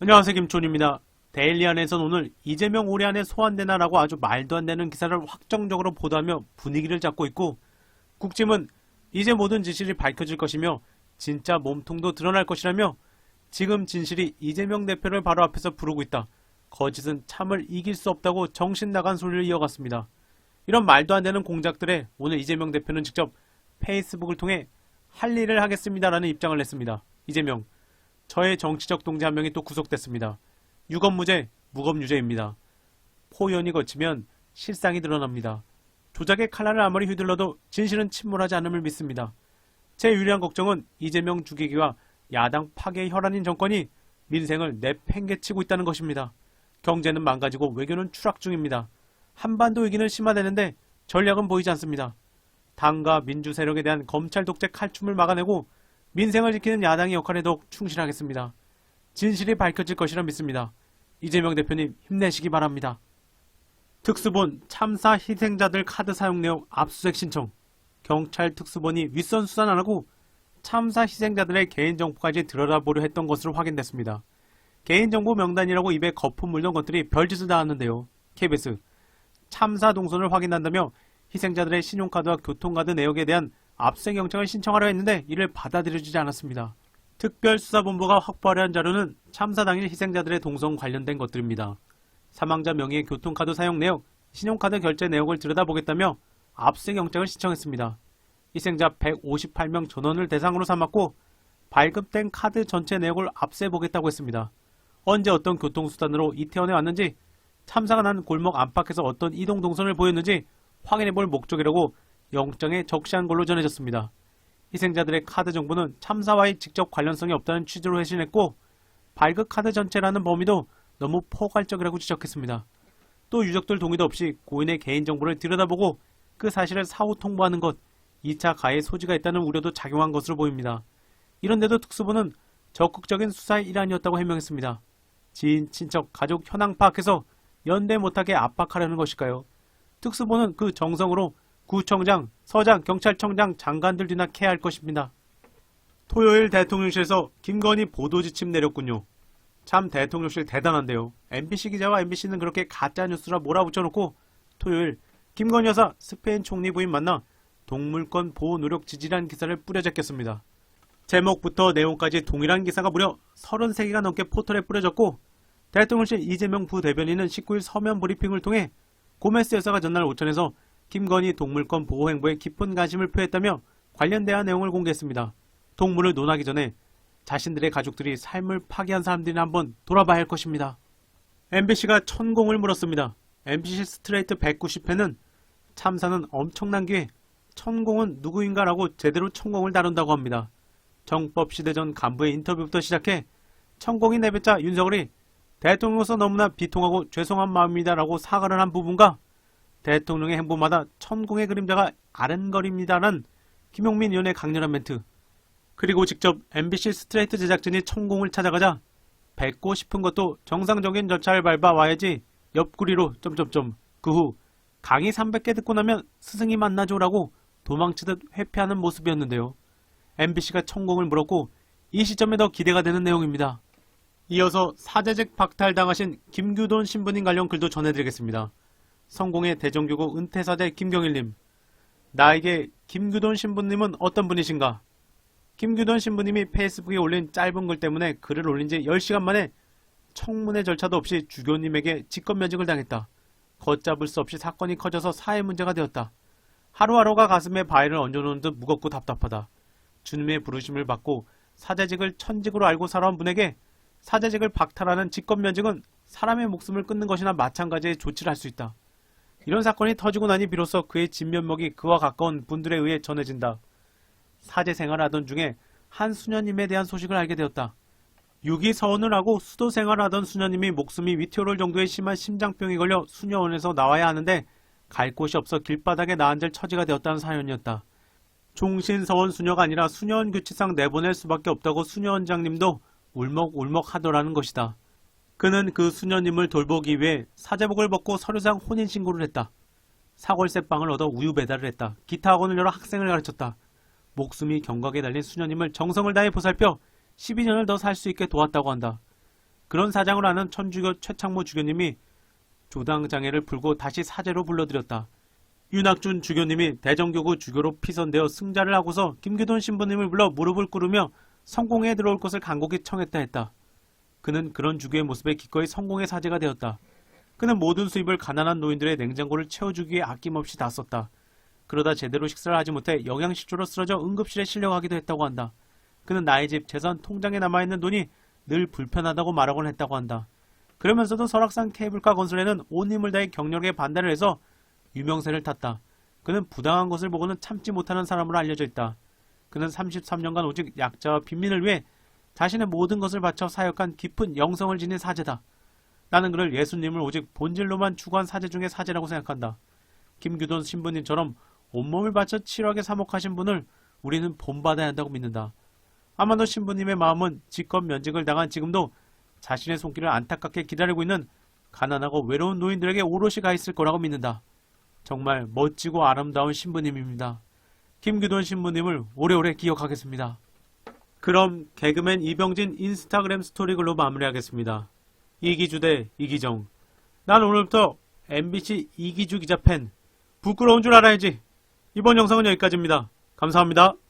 안녕하세요, 김촌입니다. 데일리안에선 오늘 이재명 올해 안에 소환되나라고 아주 말도 안 되는 기사를 확정적으로 보도하며 분위기를 잡고 있고, 국짐은 이제 모든 진실이 밝혀질 것이며 진짜 몸통도 드러날 것이라며 지금 진실이 이재명 대표를 바로 앞에서 부르고 있다. 거짓은 참을 이길 수 없다고 정신 나간 소리를 이어갔습니다. 이런 말도 안 되는 공작들에 오늘 이재명 대표는 직접 페이스북을 통해 할 일을 하겠습니다라는 입장을 냈습니다. 이재명, 저의 정치적 동지 한 명이 또 구속됐습니다. 유검무죄, 무검유죄입니다. 포연이 거치면 실상이 드러납니다. 조작의 칼날을 아무리 휘둘러도 진실은 침몰하지 않음을 믿습니다. 제 유일한 걱정은 이재명 죽이기와 야당 파괴의 혈안인 정권이 민생을 내팽개치고 있다는 것입니다. 경제는 망가지고 외교는 추락 중입니다. 한반도 위기는 심화되는데 전략은 보이지 않습니다. 당과 민주 세력에 대한 검찰 독재 칼춤을 막아내고 민생을 지키는 야당의 역할에 더욱 충실하겠습니다. 진실이 밝혀질 것이라 믿습니다. 이재명 대표님 힘내시기 바랍니다. 특수본 참사 희생자들 카드 사용 내용 압수수색 신청. 경찰 특수본이 윗선 수사 안 하고 참사 희생자들의 개인정보까지 들여다보려 했던 것으로 확인됐습니다. 개인정보 명단이라고 입에 거품 물던 것들이 별짓을 다 하는데요. KBS 참사 동선을 확인한다며 희생자들의 신용카드와 교통카드 내역에 대한 압수수색 영장을 신청하려 했는데 이를 받아들여지지 않았습니다. 특별수사본부가 확보하려 한 자료는 참사 당일 희생자들의 동선 관련된 것들입니다. 사망자 명의의 교통카드 사용 내역, 신용카드 결제 내역을 들여다보겠다며 압수수색 영장을 신청했습니다. 희생자 158명 전원을 대상으로 삼았고 발급된 카드 전체 내역을 압수해보겠다고 했습니다. 언제 어떤 교통수단으로 이태원에 왔는지, 참사가 난 골목 안팎에서 어떤 이동 동선을 보였는지 확인해볼 목적이라고 영장에 적시한 걸로 전해졌습니다. 희생자들의 카드 정보는 참사와의 직접 관련성이 없다는 취지로 회신했고 발급 카드 전체라는 범위도 너무 포괄적이라고 지적했습니다. 또 유족들 동의도 없이 고인의 개인정보를 들여다보고 그 사실을 사후 통보하는 것, 2차 가해 소지가 있다는 우려도 작용한 것으로 보입니다. 이런데도 특수부는 적극적인 수사의 일환이었다고 해명했습니다. 지인, 친척, 가족 현황 파악해서 연대 못하게 압박하려는 것일까요? 특수부는 그 정성으로 구청장, 서장, 경찰청장, 장관들 뒤나케야 할 것입니다. 토요일 대통령실에서 김건희 보도지침 내렸군요. 참 대통령실 대단한데요. MBC 기자와 MBC는 그렇게 가짜뉴스라 몰아붙여놓고 토요일 김건희 여사 스페인 총리 부인 만나 동물권 보호 노력 지지라는 기사를 뿌려제꼈습니다. 제목부터 내용까지 동일한 기사가 무려 33개가 넘게 포털에 뿌려졌고 대통령실 이재명 부대변인은 19일 서면 브리핑을 통해 고메스 여사가 전날 오천에서 김건희 동물권 보호 행보에 깊은 관심을 표했다며 관련 대화 내용을 공개했습니다. 동물을 논하기 전에 자신들의 가족들이 삶을 파괴한 사람들이나 한번 돌아봐야 할 것입니다. MBC가 천공을 물었습니다. MBC 스트레이트 190회는 참사는 엄청난 기회, 천공은 누구인가라고 제대로 천공을 다룬다고 합니다. 정법시대 전 간부의 인터뷰부터 시작해 천공이 내뱉자 윤석열이 대통령으로서 너무나 비통하고 죄송한 마음입니다라고 사과를 한 부분과 대통령의 행보마다 천공의 그림자가 아른거립니다라는 김용민 의원의 강렬한 멘트, 그리고 직접 MBC 스트레이트 제작진이 천공을 찾아가자 뵙고 싶은 것도 정상적인 절차를 밟아 와야지 옆구리로 그 후 강의 300개 듣고 나면 스승이 만나줘라고 도망치듯 회피하는 모습이었는데요. MBC가 천공을 물었고 이 시점에 더 기대가 되는 내용입니다. 이어서 사제직 박탈당하신 김규돈 신부님 관련 글도 전해드리겠습니다. 성공의 대정교구 은퇴사제 김경일님, 나에게 김규돈 신부님은 어떤 분이신가? 김규돈 신부님이 페이스북에 올린 짧은 글 때문에 글을 올린 지 10시간 만에 청문회 절차도 없이 주교님에게 직권면직을 당했다. 걷잡을 수 없이 사건이 커져서 사회 문제가 되었다. 하루하루가 가슴에 바위를 얹어놓은 듯 무겁고 답답하다. 주님의 부르심을 받고 사제직을 천직으로 알고 살아온 분에게 사제직을 박탈하는 직권면직은 사람의 목숨을 끊는 것이나 마찬가지의 조치를 할 수 있다. 이런 사건이 터지고 나니 비로소 그의 진면목이 그와 가까운 분들에 의해 전해진다. 사제 생활을 하던 중에 한 수녀님에 대한 소식을 알게 되었다. 유기서원을 하고 수도 생활을 하던 수녀님이 목숨이 위태로울 정도의 심한 심장병이 걸려 수녀원에서 나와야 하는데 갈 곳이 없어 길바닥에 나앉을 처지가 되었다는 사연이었다. 종신서원 수녀가 아니라 수녀원 규칙상 내보낼 수밖에 없다고 수녀원장님도 울먹울먹 하더라는 것이다. 그는 그 수녀님을 돌보기 위해 사제복을 벗고 서류상 혼인신고를 했다. 사골세빵을 얻어 우유 배달을 했다. 기타 학원을 열어 학생을 가르쳤다. 목숨이 경각에 달린 수녀님을 정성을 다해 보살펴 12년을 더 살 수 있게 도왔다고 한다. 그런 사장을 아는 천주교 최창모 주교님이 조당장애를 풀고 다시 사제로 불러들였다. 윤학준 주교님이 대정교구 주교로 피선되어 승자를 하고서 김규돈 신부님을 불러 무릎을 꿇으며 성공회에 들어올 것을 간곡히 청했다 했다. 그는 그런 주교의 모습에 기꺼이 성공의 사제가 되었다. 그는 모든 수입을 가난한 노인들의 냉장고를 채워주기 위해 아낌없이 다 썼다. 그러다 제대로 식사를 하지 못해 영양실조로 쓰러져 응급실에 실려가기도 했다고 한다. 그는 나의 집 재산 통장에 남아있는 돈이 늘 불편하다고 말하곤 했다고 한다. 그러면서도 설악산 케이블카 건설에는 온 힘을 다해 격렬하게 반대를 해서 유명세를 탔다. 그는 부당한 것을 보고는 참지 못하는 사람으로 알려져 있다. 그는 33년간 오직 약자와 빈민을 위해 자신의 모든 것을 바쳐 사역한 깊은 영성을 지닌 사제다. 나는 그를 예수님을 오직 본질로만 추구한 사제 중의 사제라고 생각한다. 김규돈 신부님처럼 온몸을 바쳐 치열하게 사목하신 분을 우리는 본받아야 한다고 믿는다. 아마도 신부님의 마음은 직권 면직을 당한 지금도 자신의 손길을 안타깝게 기다리고 있는 가난하고 외로운 노인들에게 오롯이 가 있을 거라고 믿는다. 정말 멋지고 아름다운 신부님입니다. 김규돈 신부님을 오래오래 기억하겠습니다. 그럼 개그맨 이병진 인스타그램 스토리 글로 마무리하겠습니다. 이기주 대 이기정. 난 오늘부터 MBC 이기주 기자 팬. 부끄러운 줄 알아야지. 이번 영상은 여기까지입니다. 감사합니다.